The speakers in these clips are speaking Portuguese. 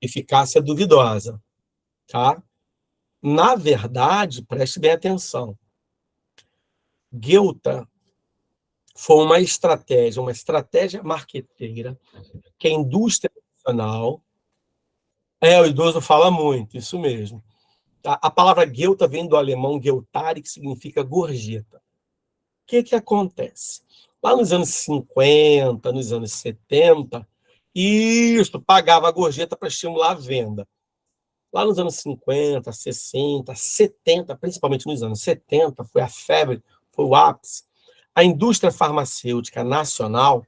eficácia duvidosa, tá? Na verdade, preste bem atenção, Geuta foi uma estratégia marqueteira que a indústria nacional... o idoso fala muito, isso mesmo. A palavra Geuta vem do alemão Geutare, que significa gorjeta. O que acontece? Lá nos anos 50, nos anos 70, isso, pagava a gorjeta para estimular a venda. Lá nos anos 50, 60, 70, principalmente nos anos 70, foi a febre, foi o ápice. A indústria farmacêutica nacional,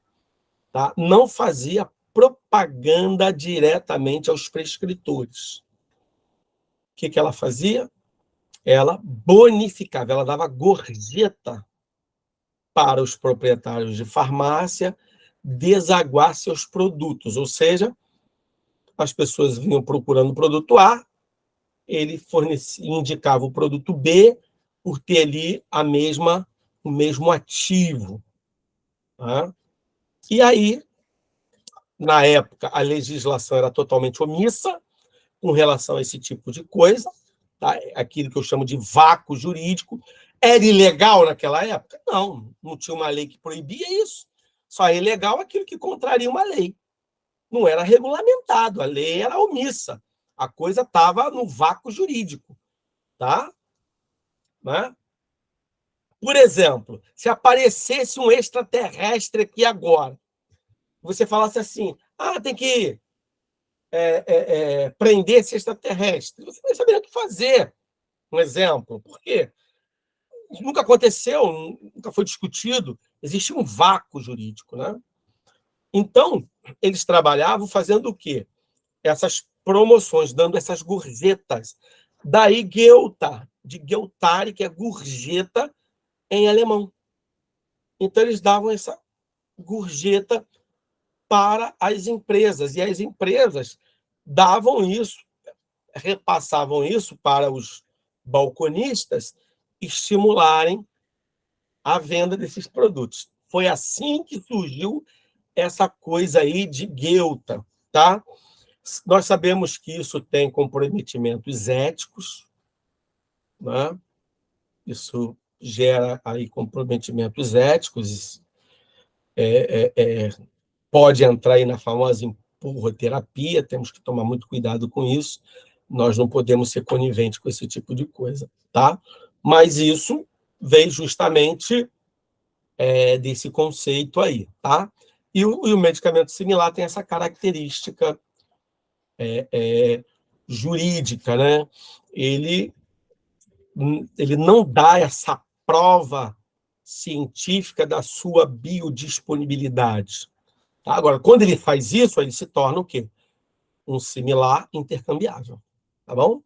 tá, não fazia propaganda diretamente aos prescritores. O que ela fazia? Ela bonificava, ela dava gorjeta para os proprietários de farmácia desaguar seus produtos, ou seja, as pessoas vinham procurando o produto A, ele indicava o produto B por ter ali o mesmo ativo. Tá? E aí, na época, a legislação era totalmente omissa com relação a esse tipo de coisa, tá? Aquilo que eu chamo de vácuo jurídico. Era ilegal naquela época? Não tinha uma lei que proibia isso. Só é ilegal aquilo que contraria uma lei. Não era regulamentado, a lei era omissa. A coisa estava no vácuo jurídico. Tá? Né? Por exemplo, se aparecesse um extraterrestre aqui agora, você falasse assim, tem que prender esse extraterrestre. Você não saberia o que fazer. Um exemplo. Por quê? Nunca aconteceu, nunca foi discutido. Existe um vácuo jurídico. Né? Então, eles trabalhavam fazendo o quê? Essas promoções, dando essas gorjetas. Daí Geuta, de Geutare, que é gorjeta em alemão. Então, eles davam essa gorjeta para as empresas, e as empresas davam isso, repassavam isso para os balconistas estimularem a venda desses produtos. Foi assim que surgiu essa coisa aí de Geuta, tá? Nós sabemos que isso tem comprometimentos éticos, né? Isso gera aí comprometimentos éticos, pode entrar aí na famosa empurroterapia, temos que tomar muito cuidado com isso, nós não podemos ser coniventes com esse tipo de coisa, tá? Mas isso veio justamente desse conceito aí, tá? E o medicamento similar tem essa característica jurídica, né? Ele não dá essa prova científica da sua biodisponibilidade. Tá? Agora, quando ele faz isso, ele se torna o quê? Um similar intercambiável. Tá bom?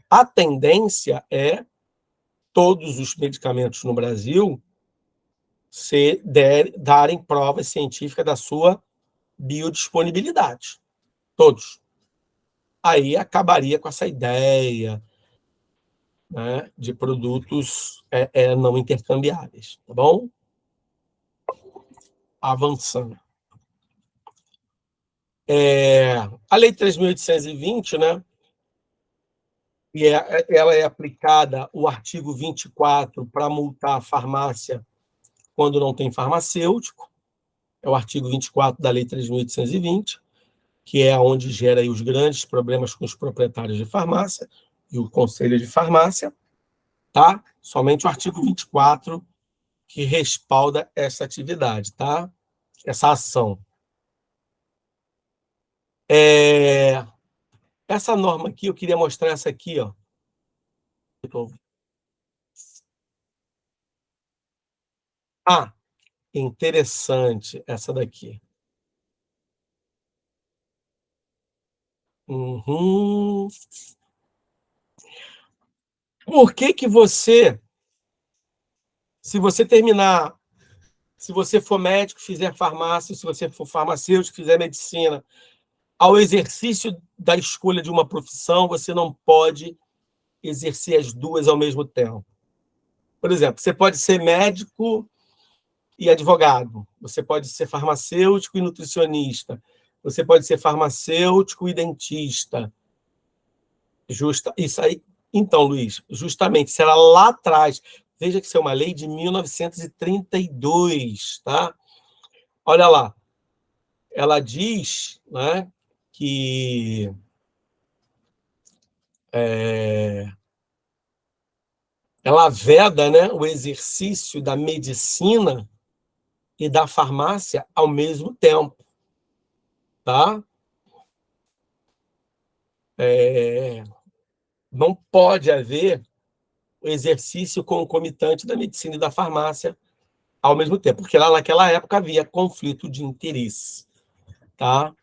A tendência é todos os medicamentos no Brasil darem prova científica da sua biodisponibilidade. Todos. Aí acabaria com essa ideia, né, de produtos não intercambiáveis. Tá bom? Avançando. A Lei 3.820, né, e ela é aplicada, o artigo 24, para multar a farmácia quando não tem farmacêutico, é o artigo 24 da Lei 3.820, que é onde gera aí os grandes problemas com os proprietários de farmácia e o Conselho de Farmácia, tá? Somente o artigo 24 que respalda essa atividade, tá? Essa ação. Essa norma aqui, eu queria mostrar essa aqui, ó. Interessante essa daqui. Uhum. Por que você, se você terminar, se você for médico, fizer farmácia, se você for farmacêutico, fizer medicina, ao exercício da escolha de uma profissão, você não pode exercer as duas ao mesmo tempo? Por exemplo, você pode ser médico e advogado, você pode ser farmacêutico e nutricionista, Você pode ser farmacêutico e dentista. Isso aí. Então, Luiz, justamente, será lá atrás. Veja que isso é uma lei de 1932, tá? Olha lá. Ela diz, né, que ela veda, né, o exercício da medicina e da farmácia ao mesmo tempo, tá? Não pode haver o exercício concomitante da medicina e da farmácia ao mesmo tempo, porque lá naquela época havia conflito de interesse, tá?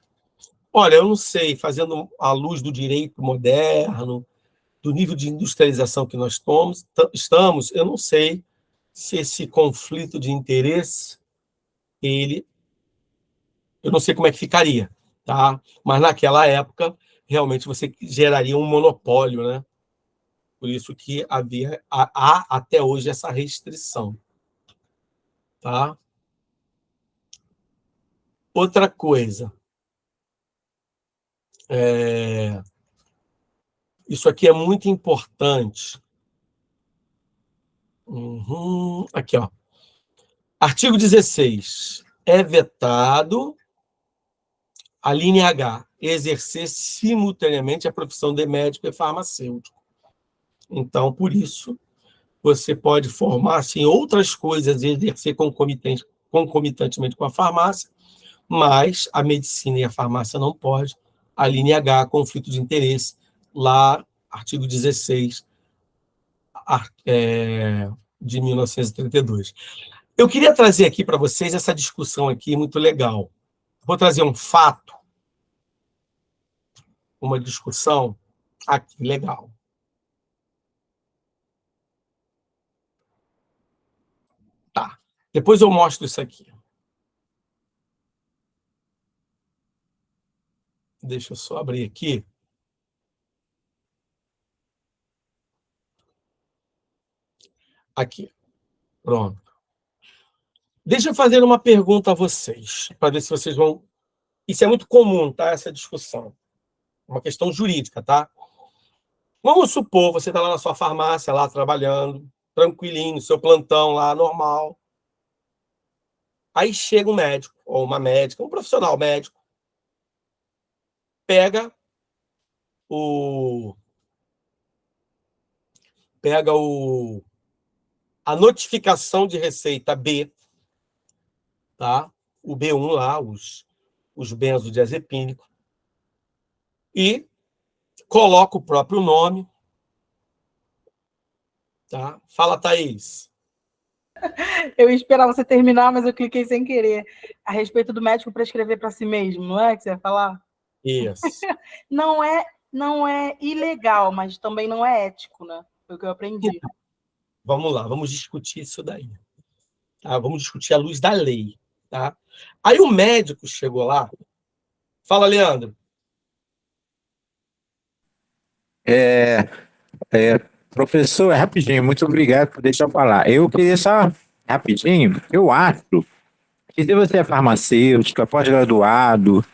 Olha, eu não sei, fazendo à luz do direito moderno, do nível de industrialização que nós estamos, eu não sei se esse conflito de interesse, eu não sei como é que ficaria, tá? Mas naquela época, realmente você geraria um monopólio, né? Por isso que há até hoje essa restrição, tá? Outra coisa, isso aqui é muito importante. Aqui, ó. Artigo 16. É vetado, a linha H, exercer simultaneamente a profissão de médico e farmacêutico. Então, por isso, você pode formar-se em outras coisas e exercer concomitantemente com a farmácia, mas a medicina e a farmácia não pode. A linha H, conflito de interesse, lá, artigo 16, de 1932. Eu queria trazer aqui para vocês essa discussão aqui muito legal. Vou trazer um fato, uma discussão aqui legal. Tá. Depois eu mostro isso aqui. Deixa eu só abrir aqui. Aqui. Pronto. Deixa eu fazer uma pergunta a vocês, para ver se vocês vão... Isso é muito comum, tá? Essa discussão. Uma questão jurídica, tá? Vamos supor, você está lá na sua farmácia, lá trabalhando, tranquilinho, seu plantão lá, normal. Aí chega um médico, ou uma médica, um profissional médico, pega o... a notificação de receita B, tá? O B1 lá, os benzodiazepínicos, e coloca o próprio nome, tá? Fala, Thaís. Eu ia esperar você terminar, mas eu cliquei sem querer. A respeito do médico prescrever para si mesmo, não é que você ia falar? Isso. Não é ilegal, mas também não é ético, né? Foi o que eu aprendi. Então, vamos lá, vamos discutir isso daí. Tá? Vamos discutir à luz da lei. Tá? Aí o médico chegou lá. Fala, Leandro. Professor, rapidinho, muito obrigado por deixar eu falar. Eu queria só, rapidinho, eu acho que se você é farmacêutico, é pós-graduado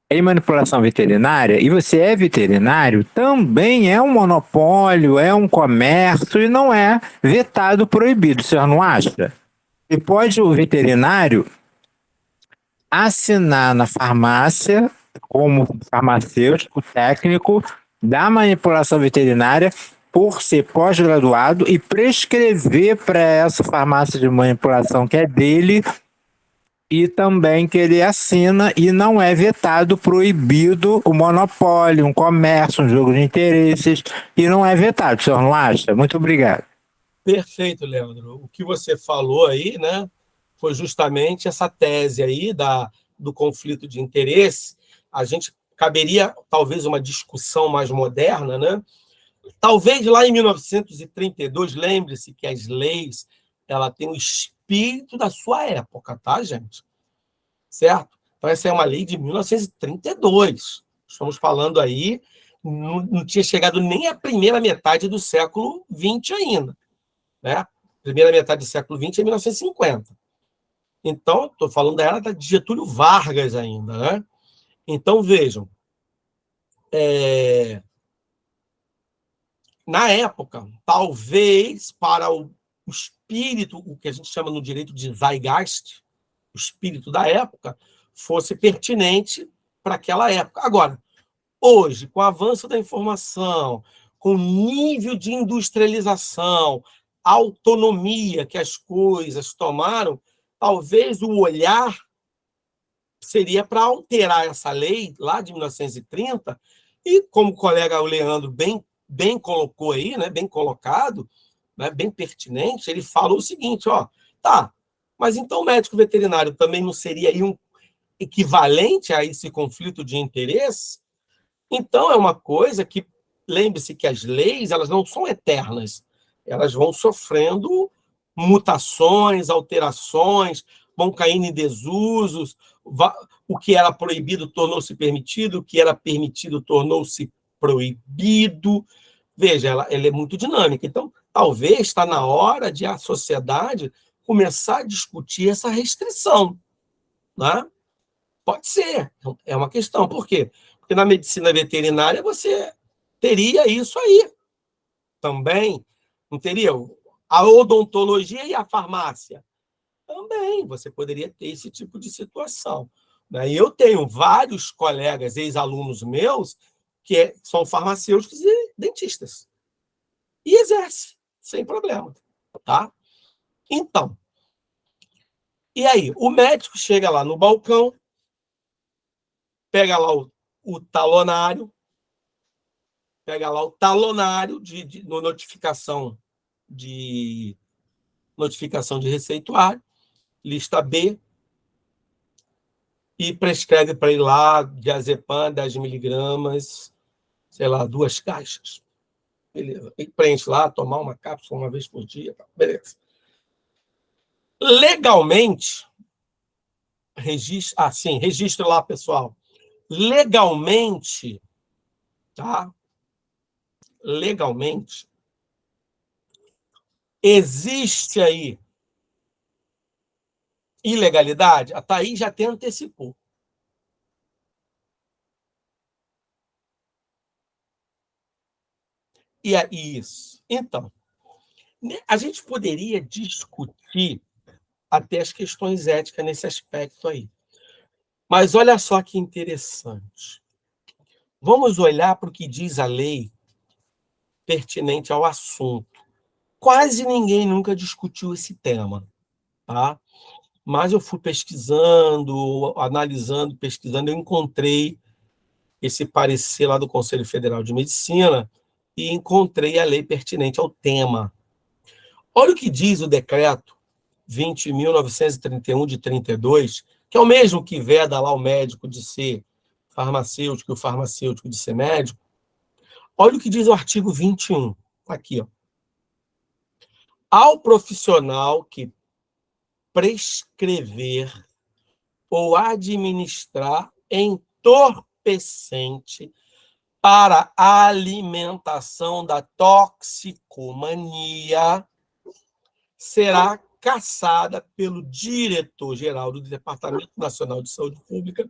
em manipulação veterinária, e você é veterinário, também é um monopólio, é um comércio e não é vetado, proibido, o senhor não acha? E pode o veterinário assinar na farmácia como farmacêutico técnico da manipulação veterinária por ser pós-graduado e prescrever para essa farmácia de manipulação que é dele e também que ele assina e não é vetado, proibido o monopólio, um comércio, um jogo de interesses e não é vetado, o senhor não acha? Muito obrigado. Perfeito, Leandro. O que você falou aí, né, foi justamente essa tese aí do conflito de interesse. A gente caberia, talvez, uma discussão mais moderna, né? Talvez lá em 1932, lembre-se que as leis ela têm o espírito da sua época, tá, gente? Certo? Então, essa é uma lei de 1932. Estamos falando aí, não tinha chegado nem a primeira metade do século XX ainda. Né? Primeira metade do século XX é 1950. Então, estou falando da era de Getúlio Vargas ainda. Né? Então, vejam, na época, talvez para o espírito, o que a gente chama no direito de Zeitgeist, o espírito da época, fosse pertinente para aquela época. Agora, hoje, com o avanço da informação, com o nível de industrialização, autonomia que as coisas tomaram, talvez o olhar seria para alterar essa lei lá de 1930, e como o colega Leandro bem colocou aí, né, bem colocado, né, bem pertinente, ele falou o seguinte, ó, tá, mas então o médico veterinário também não seria aí um equivalente a esse conflito de interesse? Então é uma coisa que, lembre-se que as leis, elas não são eternas, elas vão sofrendo mutações, alterações, vão caindo em desusos, o que era proibido tornou-se permitido, o que era permitido tornou-se proibido. Veja, ela é muito dinâmica. Então, talvez está na hora de a sociedade começar a discutir essa restrição, né? Pode ser, é uma questão. Por quê? Porque na medicina veterinária você teria isso aí também, não teria? A odontologia e a farmácia também, você poderia ter esse tipo de situação. E eu tenho vários colegas, ex-alunos meus, que são farmacêuticos e dentistas. E exercem, sem problema. Tá? Então, e aí? O médico chega lá no balcão, pega lá o talonário, de notificação de receituário, lista B, e prescreve para ir lá diazepam, 10 miligramas, sei lá, 2 caixas. Beleza. E preenche lá, tomar uma cápsula uma vez por dia. Beleza. Legalmente, registro lá, pessoal. Legalmente, tá? Legalmente, existe aí ilegalidade? A Thaís já até antecipou. E é isso. Então, a gente poderia discutir até as questões éticas nesse aspecto aí. Mas olha só que interessante. Vamos olhar para o que diz a lei pertinente ao assunto. Quase ninguém nunca discutiu esse tema, tá? Mas eu fui pesquisando, analisando, pesquisando, eu encontrei esse parecer lá do Conselho Federal de Medicina e encontrei a lei pertinente ao tema. Olha o que diz o decreto 20.931 de 32, que é o mesmo que veda lá o médico de ser farmacêutico e o farmacêutico de ser médico. Olha o que diz o artigo 21, aqui, ó. Ao profissional que prescrever ou administrar entorpecente para a alimentação da toxicomania será cassada pelo diretor-geral do Departamento Nacional de Saúde Pública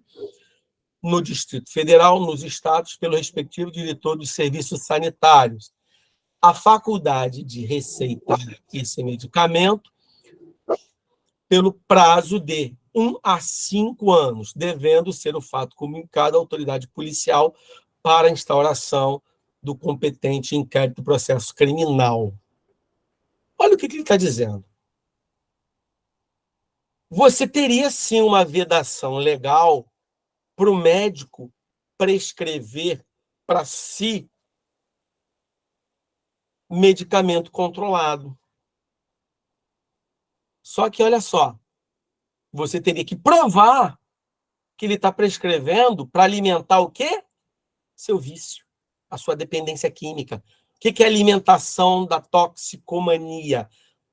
no Distrito Federal, nos estados, pelo respectivo diretor dos serviços sanitários. A faculdade de receitar esse medicamento pelo prazo de 1 a 5 anos, devendo ser o fato comunicado à autoridade policial para a instauração do competente inquérito do processo criminal. Olha o que ele está dizendo. Você teria, sim, uma vedação legal para o médico prescrever para si medicamento controlado. Só que, olha só, você teria que provar que ele está prescrevendo para alimentar o quê? Seu vício, a sua dependência química. O que é alimentação da toxicomania?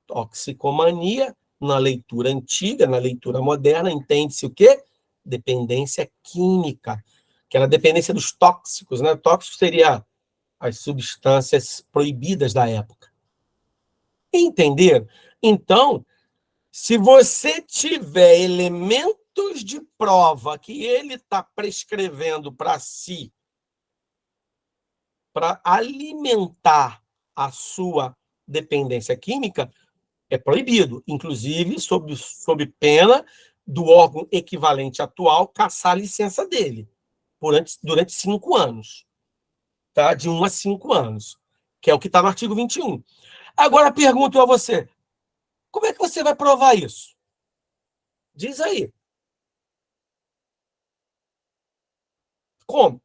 Toxicomania, na leitura antiga, na leitura moderna, entende-se o quê? Dependência química, que era a dependência dos tóxicos, né? Tóxico seria as substâncias proibidas da época. Entenderam? Então, se você tiver elemento elementos de prova que ele está prescrevendo para si, para alimentar a sua dependência química, é proibido, inclusive sob pena do órgão equivalente atual caçar a licença dele durante 5 anos, tá? De 1 a 5 anos, que é o que está no artigo 21. Agora, pergunto a você, como é que você vai provar isso? Diz aí. Como?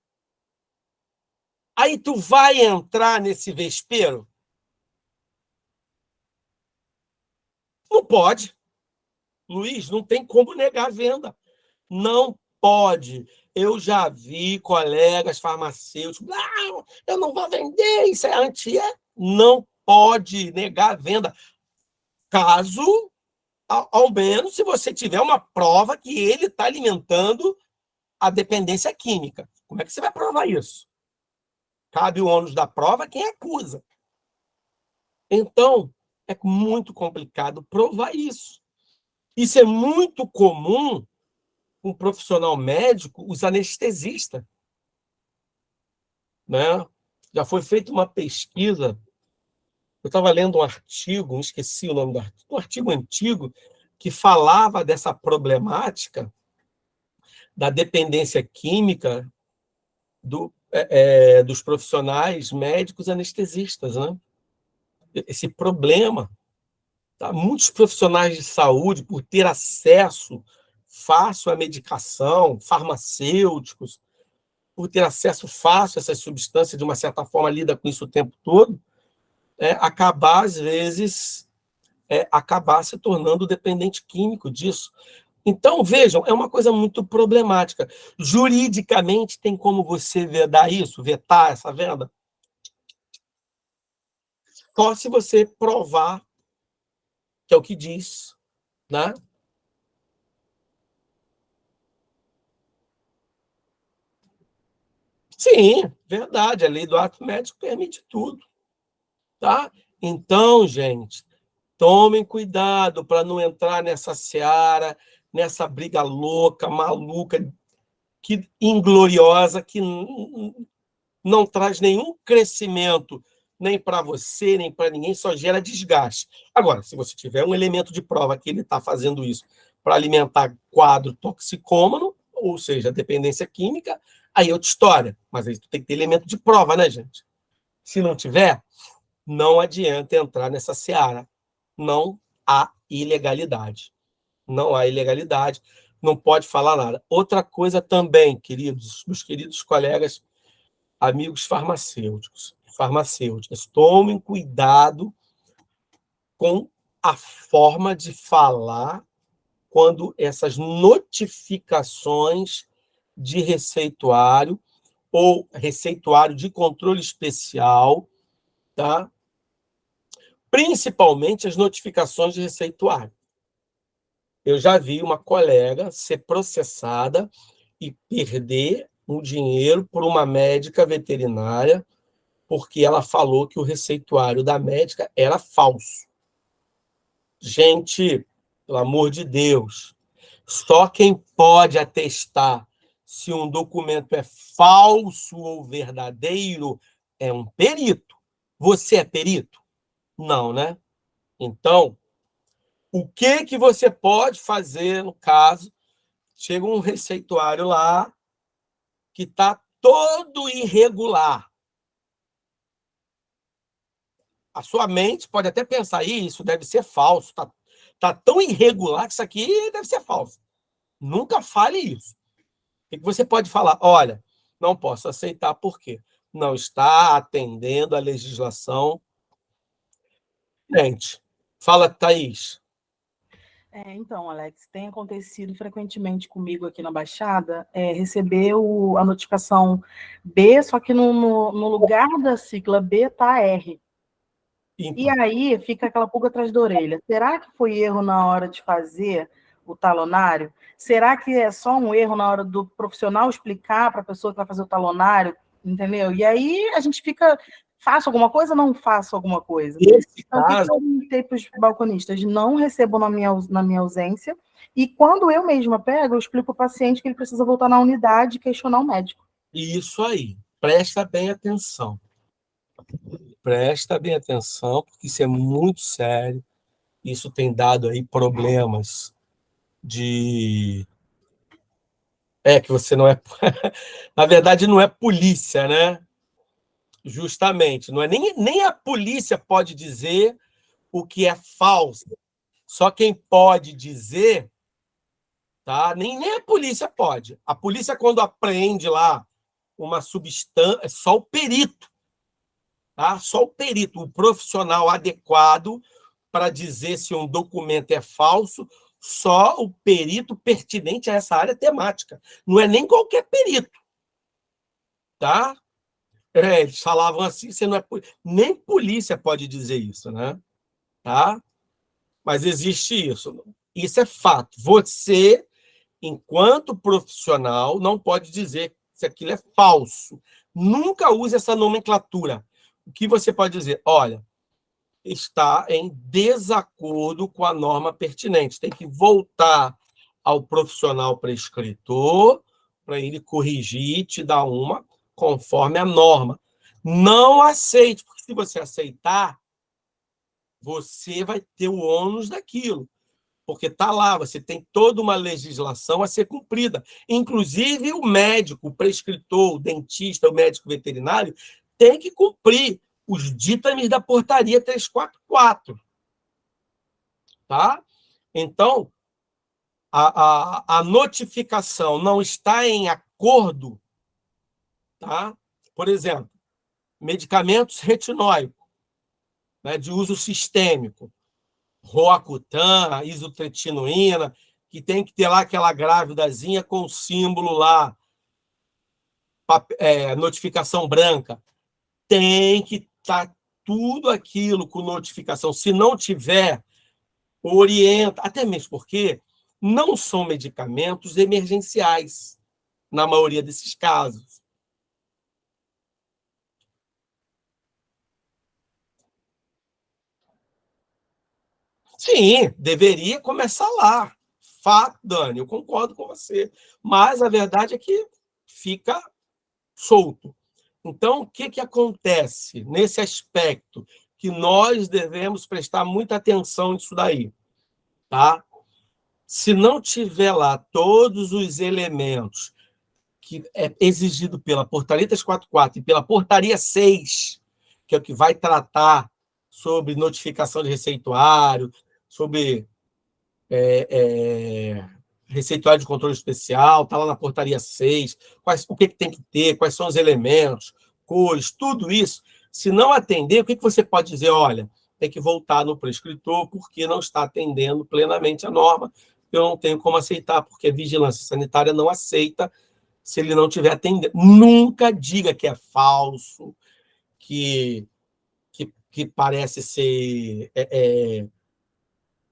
Aí tu vai entrar nesse vespeiro? Não pode. Luiz, não tem como negar a venda. Não pode. Eu já vi colegas farmacêuticos, não, eu não vou vender, isso é anti-. Não pode negar a venda. Caso, ao menos, se você tiver uma prova que ele está alimentando a dependência química. Como é que você vai provar isso? Cabe o ônus da prova a quem acusa. Então, é muito complicado provar isso. Isso é muito comum com um profissional médico, os anestesistas. Né? Já foi feita uma pesquisa, eu estava lendo um artigo, esqueci o nome do artigo, um artigo antigo, que falava dessa problemática da dependência química dos profissionais médicos anestesistas. Né? Esse problema. Tá? Muitos profissionais de saúde, por ter acesso fácil à medicação, farmacêuticos, por ter acesso fácil a essas substâncias, de uma certa forma, lida com isso o tempo todo, acabar, às vezes, acabar se tornando dependente químico disso. Então, vejam, é uma coisa muito problemática. Juridicamente, tem como você vetar essa venda? Só se você provar, que é o que diz, né? Sim, verdade. A lei do ato médico permite tudo, tá? Então, gente, tomem cuidado para não entrar nessa seara, nessa briga louca, maluca, ingloriosa, que não traz nenhum crescimento, nem para você, nem para ninguém, só gera desgaste. Agora, se você tiver um elemento de prova que ele está fazendo isso para alimentar quadro toxicômano, ou seja, dependência química, aí é outra história. Mas aí tu tem que ter elemento de prova, né, gente? Se não tiver, não adianta entrar nessa seara. Não há ilegalidade. Não há ilegalidade, não pode falar nada. Outra coisa também, queridos, meus queridos colegas, amigos farmacêuticas, tomem cuidado com a forma de falar quando essas notificações de receituário ou receituário de controle especial, tá? Principalmente as notificações de receituário. Eu já vi uma colega ser processada e perder o dinheiro por uma médica veterinária porque ela falou que o receituário da médica era falso. Gente, pelo amor de Deus, só quem pode atestar se um documento é falso ou verdadeiro é um perito. Você é perito? Não, né? Então, o que você pode fazer no caso? Chega um receituário lá que está todo irregular. A sua mente pode até pensar, isso deve ser falso, tá tão irregular que isso aqui deve ser falso. Nunca fale isso. O que você pode falar? Olha, não posso aceitar, por quê? Não está atendendo à legislação. Gente, fala, Thaís. Então, Alex, tem acontecido frequentemente comigo aqui na Baixada, receber a notificação B, só que no lugar da sigla B está R. Então. E aí fica aquela pulga atrás da orelha. Será que foi erro na hora de fazer o talonário? Será que é só um erro na hora do profissional explicar para a pessoa que vai fazer o talonário? Entendeu? E aí a gente fica faço alguma coisa ou não faço alguma coisa? Nesse Então, o que caso, eu orientei para os balconistas? Não recebam na minha ausência, e quando eu mesma pego, eu explico para o paciente que ele precisa voltar na unidade e questionar o médico. isso aí, presta bem atenção. Presta bem atenção, porque isso é muito sério. Isso tem dado aí problemas de... que você não é... Na verdade, não é polícia, né? Justamente. Não é nem a polícia pode dizer o que é falso. Só quem pode dizer, tá? Nem a polícia pode. A polícia, quando apreende lá uma substância, é só o perito, tá? Só o perito, o profissional adequado para dizer se um documento é falso, só o perito pertinente a essa área temática. Não é nem qualquer perito, tá? Eles falavam assim, você não é nem polícia pode dizer isso, né? Tá? Mas existe isso. Isso é fato. Você, enquanto profissional, não pode dizer se aquilo é falso. Nunca use essa nomenclatura. O que você pode dizer? Olha, está em desacordo com a norma pertinente. Tem que voltar ao profissional prescritor para ele corrigir e te dar uma conforme a norma. Não aceite, porque se você aceitar, você vai ter o ônus daquilo, porque está lá, você tem toda uma legislação a ser cumprida. Inclusive, o médico, o prescritor, o dentista, o médico veterinário, tem que cumprir os ditames da portaria 344. Tá? Então, a notificação não está em acordo, tá? Por exemplo, medicamentos retinóicos, né, de uso sistêmico, Roacutan, isotretinoína, que tem que ter lá aquela grávidazinha com o símbolo lá, notificação branca. Tem que estar tudo aquilo com notificação. Se não tiver, orienta, até mesmo porque não são medicamentos emergenciais, na maioria desses casos. Sim, deveria começar lá. Fato, Dani, eu concordo com você. Mas a verdade é que fica solto. Então, o que acontece nesse aspecto? Que nós devemos prestar muita atenção nisso daí. Tá? Se não tiver lá todos os elementos que é exigido pela Portaria 344 e pela Portaria 6, que é o que vai tratar sobre notificação de receituário, sobre receituário de controle especial, está lá na Portaria 6, o que tem que ter, quais são os elementos, cores, tudo isso. Se não atender, o que você pode dizer? Olha, tem que voltar no prescritor porque não está atendendo plenamente a norma, eu não tenho como aceitar, porque a vigilância sanitária não aceita se ele não estiver atendendo. Nunca diga que é falso, que parece ser...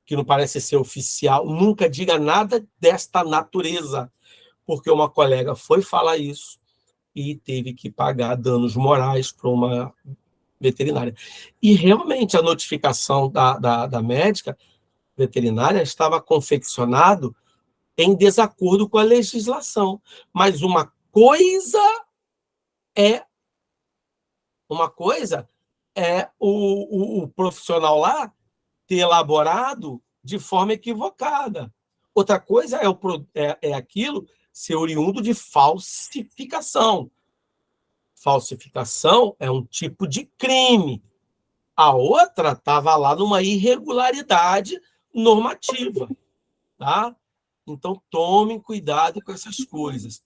que não parece ser oficial. Nunca diga nada desta natureza, porque uma colega foi falar isso e teve que pagar danos morais para uma veterinária. E, realmente, a notificação da médica veterinária estava confeccionado em desacordo com a legislação. Mas é uma coisa é o profissional lá ter elaborado de forma equivocada. Outra coisa é aquilo ser oriundo de falsificação. Falsificação é um tipo de crime. A outra estava lá numa irregularidade normativa. Tá? Então, tomem cuidado com essas coisas.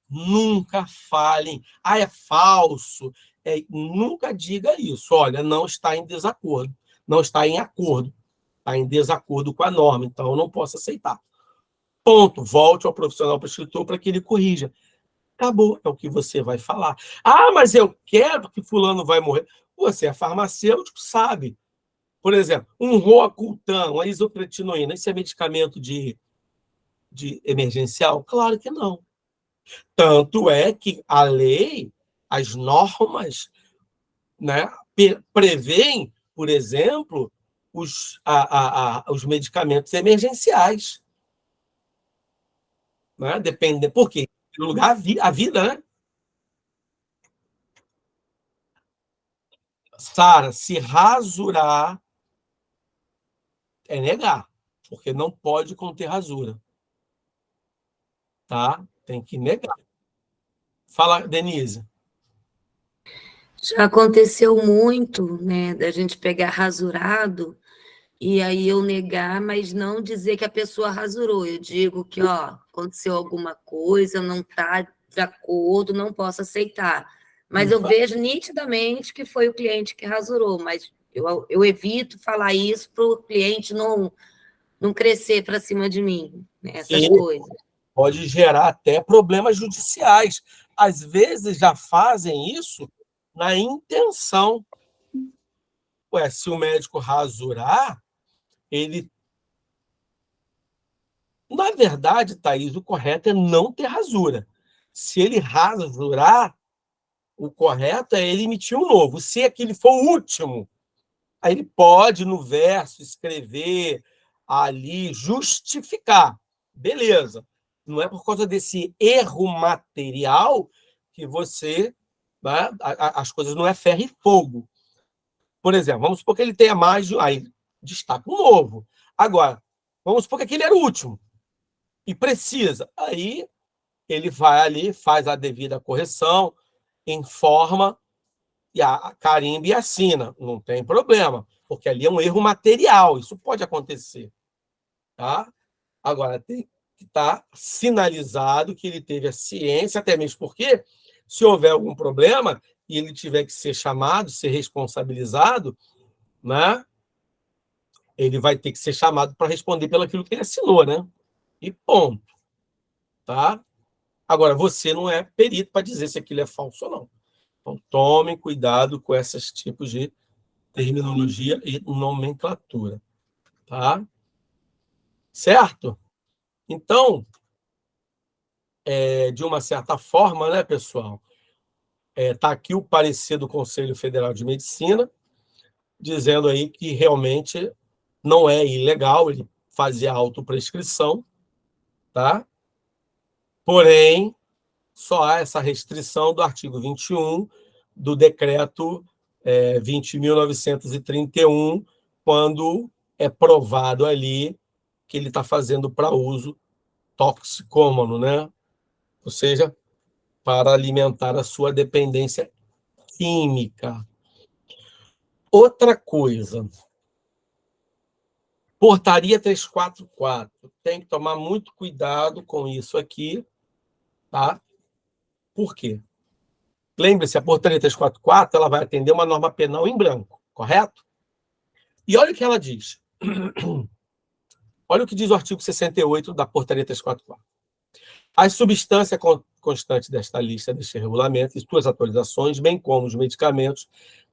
Nunca falem, é falso. Nunca diga isso. Olha, não está em desacordo, não está em acordo, está em desacordo com a norma, então eu não posso aceitar. Ponto. Volte ao profissional prescritor para que ele corrija. Acabou, é o que você vai falar. Mas eu quero que fulano vai morrer. Você é farmacêutico, sabe. Por exemplo, um Roacutan, uma isotretinoína, isso é medicamento de emergencial? Claro que não. Tanto é que a lei, as normas, né, prevêem, por exemplo, os medicamentos emergenciais. Né? Depende, por quê? No lugar, a vida, né? Sara, se rasurar é negar, porque não pode conter rasura. Tá? Tem que negar. Fala, Denise. Já aconteceu muito, né, da gente pegar rasurado e aí eu negar, mas não dizer que a pessoa rasurou. Eu digo que, ó, aconteceu alguma coisa, não está de acordo, não posso aceitar. Mas eu vejo nitidamente que foi o cliente que rasurou, mas eu evito falar isso para o cliente não crescer para cima de mim, né, essas coisas. Pode gerar até problemas judiciais. Às vezes já fazem isso na intenção. Ué, se o médico rasurar, ele... Na verdade, Thaís, o correto é não ter rasura. Se ele rasurar, o correto é ele emitir um novo. Se aquele for o último, aí ele pode, no verso, escrever ali, justificar. Beleza. Não é por causa desse erro material que você... Né, as coisas não é ferro e fogo. Por exemplo, vamos supor que ele tenha mais de... Aí destaca um novo. Agora, vamos supor que aquele era o último e precisa. Aí ele vai ali, faz a devida correção, informa, e carimba e assina. Não tem problema, porque ali é um erro material. Isso pode acontecer. Tá? Agora, tem que estar sinalizado que ele teve a ciência, até mesmo porque, se houver algum problema e ele tiver que ser chamado, ser responsabilizado, né, ele vai ter que ser chamado para responder pelo aquilo que ele assinou, né? E ponto. Tá? Agora, você não é perito para dizer se aquilo é falso ou não. Então, tomem cuidado com esses tipos de terminologia e nomenclatura. Tá? Certo? Então, de uma certa forma, né, pessoal, está aqui o parecer do Conselho Federal de Medicina, dizendo aí que realmente não é ilegal ele fazer a autoprescrição, tá? Porém, só há essa restrição do artigo 21 do decreto 20.931, quando é provado ali que ele está fazendo para uso toxicômano, né? Ou seja, para alimentar a sua dependência química. Outra coisa, portaria 344, tem que tomar muito cuidado com isso aqui, tá? Por quê? Lembre-se, a portaria 344, ela vai atender uma norma penal em branco, correto? E olha o que ela diz. Olha o que diz o artigo 68 da portaria 344. As substâncias constantes desta lista, deste regulamento, e suas atualizações, bem como os medicamentos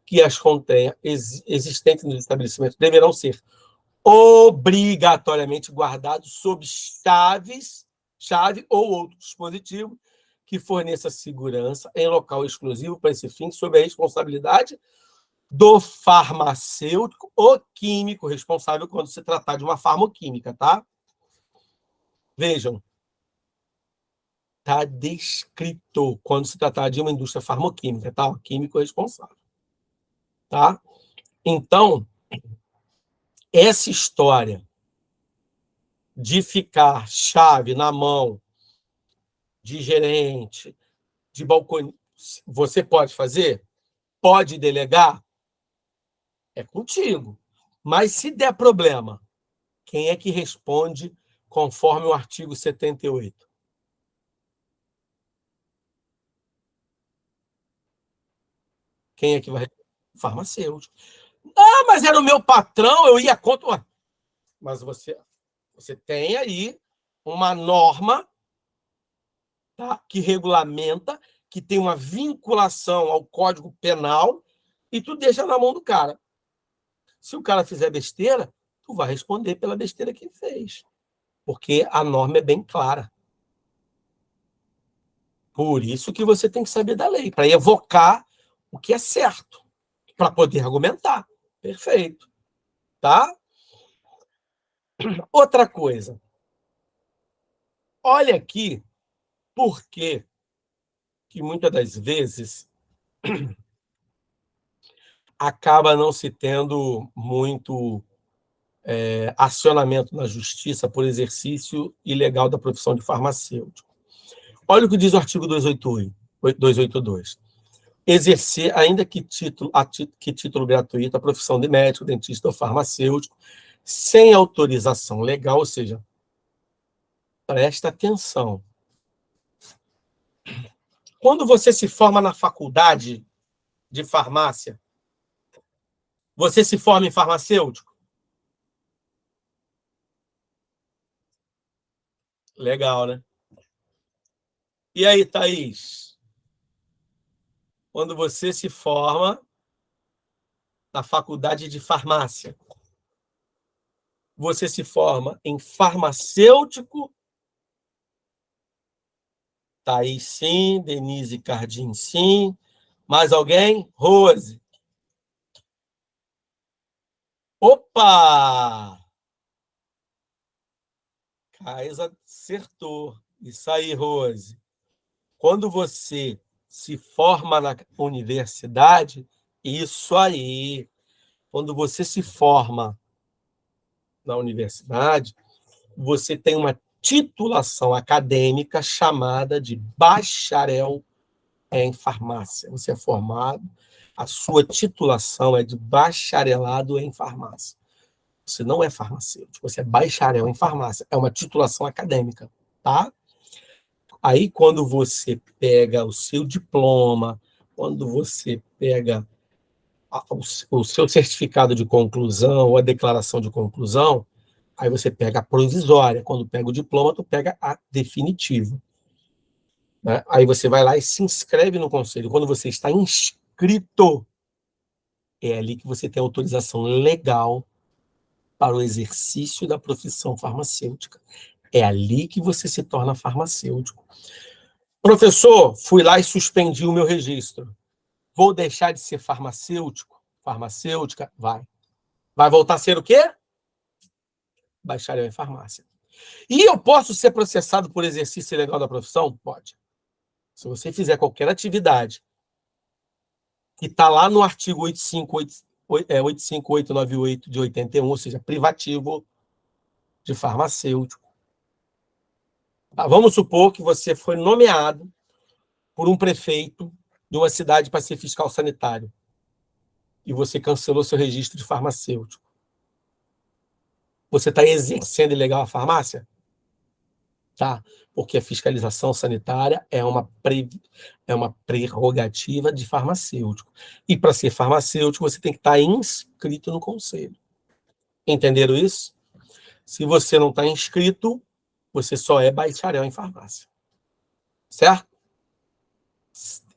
que as contenham existentes nos estabelecimentos, deverão ser obrigatoriamente guardados sob chave ou outro dispositivo que forneça segurança em local exclusivo para esse fim, sob a responsabilidade do farmacêutico ou químico responsável quando se tratar de uma farmoquímica, tá? Vejam, está descrito quando se tratar de uma indústria farmoquímica, tá? O químico responsável, tá? Então, essa história de ficar chave na mão de gerente, de balcão, você pode fazer? Pode delegar? É contigo. Mas se der problema, quem é que responde conforme o artigo 78? Quem é que vai responder? Farmacêutico. Ah, mas era o meu patrão, eu ia contra... Mas você tem aí uma norma, tá, que regulamenta, que tem uma vinculação ao Código Penal, e tu deixa na mão do cara. Se o cara fizer besteira, tu vai responder pela besteira que fez. Porque a norma é bem clara. Por isso que você tem que saber da lei, para evocar o que é certo. para poder argumentar. Perfeito. Tá? Outra coisa. Olha aqui por que muitas das vezes acaba não se tendo muito acionamento na justiça por exercício ilegal da profissão de farmacêutico. Olha o que diz o artigo 282. Exercer, ainda que título gratuito, a profissão de médico, dentista ou farmacêutico, sem autorização legal, ou seja, presta atenção. Quando você se forma na faculdade de farmácia, você se forma em farmacêutico? Legal, né? E aí, Thaís? Quando você se forma na faculdade de farmácia, você se forma em farmacêutico? Thaís, sim. Denise Cardim, sim. Mais alguém? Rose. Opa! Caisa acertou. Isso aí, Rose. Quando você se forma na universidade, isso aí. Quando você se forma na universidade, você tem uma titulação acadêmica chamada de bacharel em farmácia. Você é formado, a sua titulação é de bacharelado em farmácia. Você não é farmacêutico, você é bacharel em farmácia. É uma titulação acadêmica, tá? Aí, quando você pega o seu diploma, quando você pega o seu certificado de conclusão ou a declaração de conclusão, aí você pega a provisória. Quando pega o diploma, tu pega a definitiva. Né? Aí você vai lá e se inscreve no conselho. Quando você está inscrito, é ali que você tem autorização legal para o exercício da profissão farmacêutica. É ali que você se torna farmacêutico. Professor, fui lá e suspendi o meu registro. Vou deixar de ser farmacêutico? Farmacêutica? Vai. Vai voltar a ser o quê? Bacharel em farmácia. E eu posso ser processado por exercício ilegal da profissão? Pode. Se você fizer qualquer atividade que está lá no artigo 85898 de 81, ou seja, privativo de farmacêutico. Tá? Vamos supor que você foi nomeado por um prefeito de uma cidade para ser fiscal sanitário e você cancelou seu registro de farmacêutico. Você está exercendo ilegal a farmácia? Tá, porque a fiscalização sanitária é uma prerrogativa de farmacêutico. E para ser farmacêutico, você tem que estar inscrito no conselho. Entenderam isso? Se você não está inscrito, você só é bacharel em farmácia. Certo?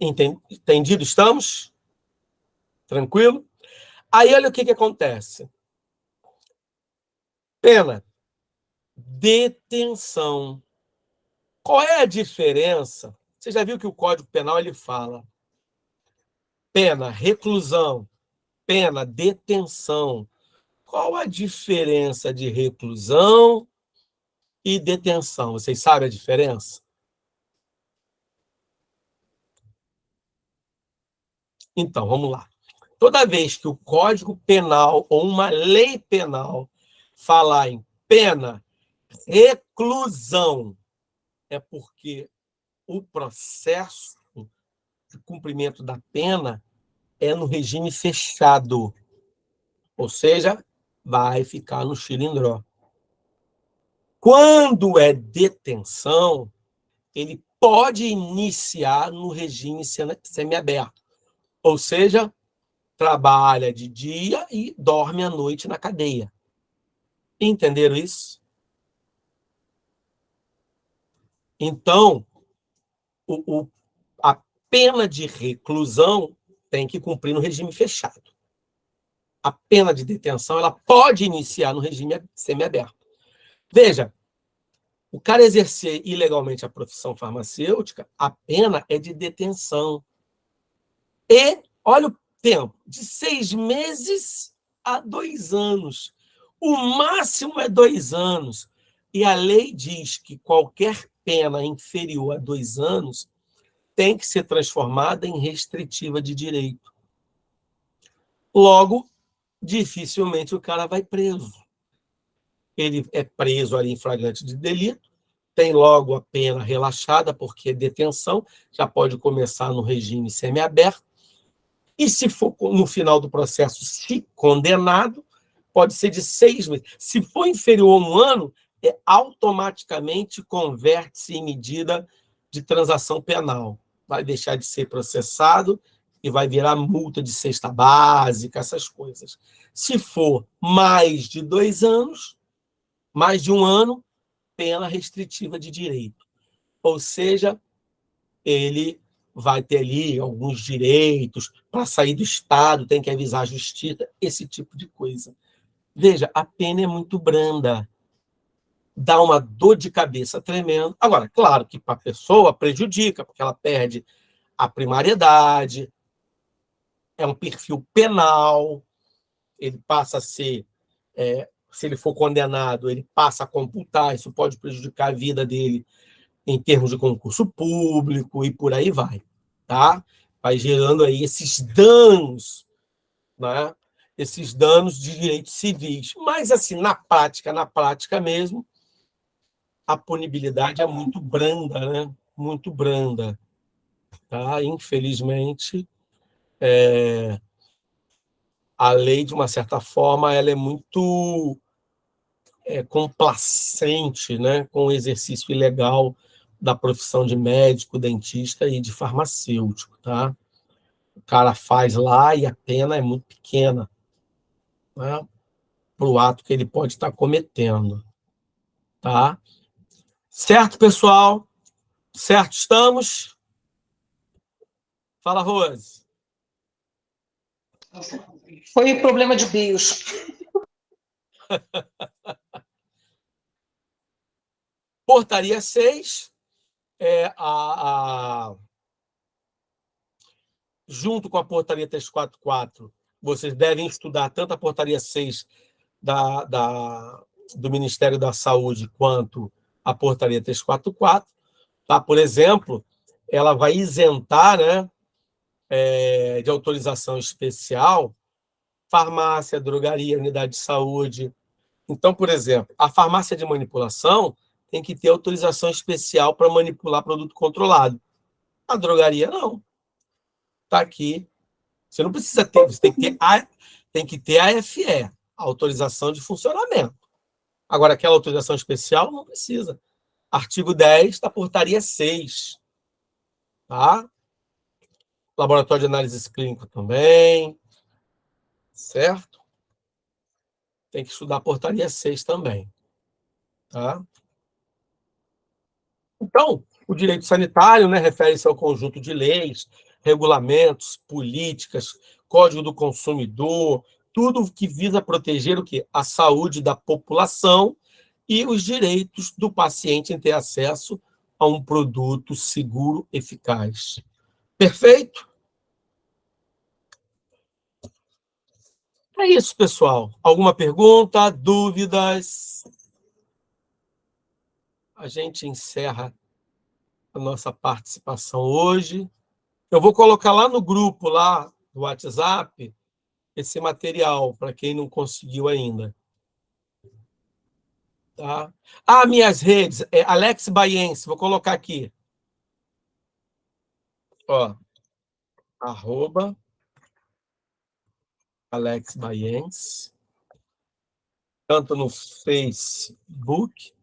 Entendido? Estamos? Tranquilo? Aí, olha o que acontece. Pena. Detenção. Qual é a diferença? Você já viu que o Código Penal ele fala pena, reclusão, pena, detenção. Qual a diferença de reclusão e detenção? Vocês sabem a diferença? Então, vamos lá. Toda vez que o Código Penal ou uma lei penal falar em pena, reclusão, é porque o processo de cumprimento da pena é no regime fechado, ou seja, vai ficar no xilindró. Quando é detenção, ele pode iniciar no regime semiaberto, ou seja, trabalha de dia e dorme à noite na cadeia. Entenderam isso? Então, a pena de reclusão tem que cumprir no regime fechado. A pena de detenção ela pode iniciar no regime semiaberto. Veja, o cara exercer ilegalmente a profissão farmacêutica, a pena é de detenção. E olha tempo? De 6 meses a 2 anos. O máximo é 2 anos. E a lei diz que qualquer pena inferior a 2 anos tem que ser transformada em restritiva de direito. Logo, dificilmente o cara vai preso. Ele é preso ali em flagrante de delito, tem logo a pena relaxada, porque detenção já pode começar no regime semiaberto, e se for no final do processo, se condenado, pode ser de 6 meses. Se for inferior a 1 ano, automaticamente converte-se em medida de transação penal. Vai deixar de ser processado e vai virar multa de cesta básica, essas coisas. Se for mais de 2 anos, mais de 1 ano, pena restritiva de direito. Ou seja, ele vai ter ali alguns direitos, para sair do Estado, tem que avisar a justiça, esse tipo de coisa. Veja, a pena é muito branda, dá uma dor de cabeça tremenda. Agora, claro que para a pessoa prejudica, porque ela perde a primariedade, é um perfil penal, ele passa a ser, se ele for condenado, ele passa a computar, isso pode prejudicar a vida dele em termos de concurso público e por aí vai, tá? Vai gerando aí esses danos, né? Esses danos de direitos civis. Mas, assim, na prática mesmo, a punibilidade é muito branda, né? Muito branda, tá? Infelizmente, a lei, de uma certa forma, ela é muito complacente, né, com o exercício ilegal da profissão de médico, dentista e de farmacêutico, tá? O cara faz lá e a pena é muito pequena, né, para o ato que ele pode estar cometendo, tá? Certo, pessoal? Certo, estamos? Fala, Rose. Foi problema de BIOS. Portaria 6 junto com a portaria 344, vocês devem estudar tanto a portaria 6 do Ministério da Saúde quanto a portaria 344. Tá? Por exemplo, ela vai isentar, né, de autorização especial farmácia, drogaria, unidade de saúde. Então, por exemplo, a farmácia de manipulação tem que ter autorização especial para manipular produto controlado. A drogaria, não. Está aqui. Você não precisa ter, você tem que ter a AFE, a autorização de funcionamento. Agora, aquela autorização especial não precisa. Artigo 10 da portaria 6. Tá? Laboratório de análise clínica também. Certo? Tem que estudar a portaria 6 também. Tá? Então, o direito sanitário, né, refere-se ao conjunto de leis, regulamentos, políticas, Código do Consumidor, tudo que visa proteger o quê? A saúde da população e os direitos do paciente em ter acesso a um produto seguro, eficaz. Perfeito? É isso, pessoal. Alguma pergunta, dúvidas? A gente encerra a nossa participação hoje. Eu vou colocar lá no grupo, lá do WhatsApp, esse material, para quem não conseguiu ainda. Tá? Minhas redes, Alex Baiense, vou colocar aqui. Ó, @ Alex Baiense, tanto no Facebook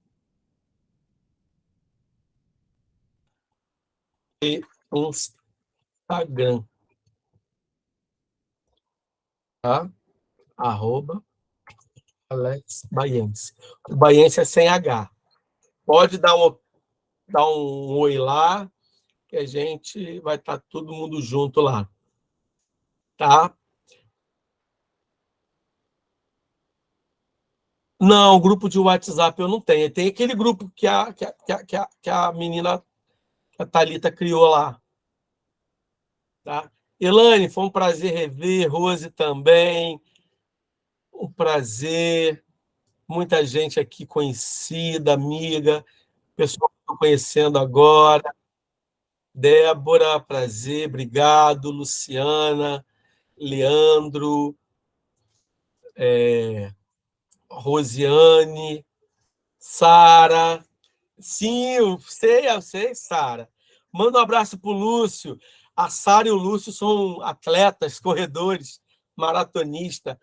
e no Instagram. Tá? @ Alex Baiense. O Baiense é sem H. Pode dar um oi lá, que a gente vai estar todo mundo junto lá. Tá? Não, grupo de WhatsApp eu não tenho. Tem aquele grupo que a menina, que a Thalita criou lá. Tá? Elane, foi um prazer rever. Rose também. Um prazer. Muita gente aqui conhecida, amiga. Pessoal que estou conhecendo agora. Débora, prazer, obrigado. Luciana, Leandro, Rosiane, Sara. Sim, eu sei, Sara. Manda um abraço para o Lúcio. A Sara e o Lúcio são atletas, corredores, maratonistas.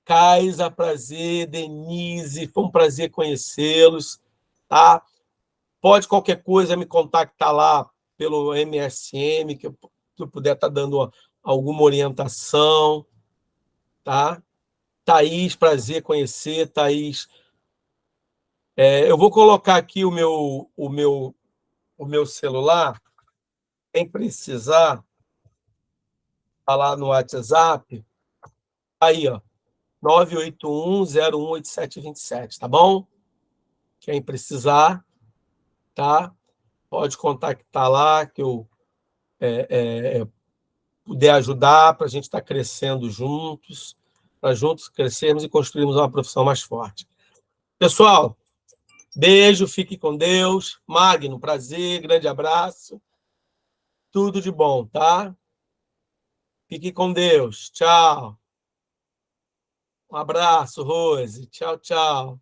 Kaisa, prazer. Denise, foi um prazer conhecê-los. Tá? Pode qualquer coisa me contactar lá pelo MSM, que eu puder estar dando alguma orientação. Tá? Thaís, prazer conhecer, Thaís. Eu vou colocar aqui o meu celular. Quem precisar, falar no WhatsApp, aí, ó, 981-018727, tá bom? Quem precisar, tá? Pode contactar lá, que eu puder ajudar para a gente estar crescendo juntos, para juntos crescermos e construirmos uma profissão mais forte. Pessoal, beijo, fique com Deus. Magno, prazer, grande abraço. Tudo de bom, tá? Fique com Deus. Tchau. Um abraço, Rose. Tchau, tchau.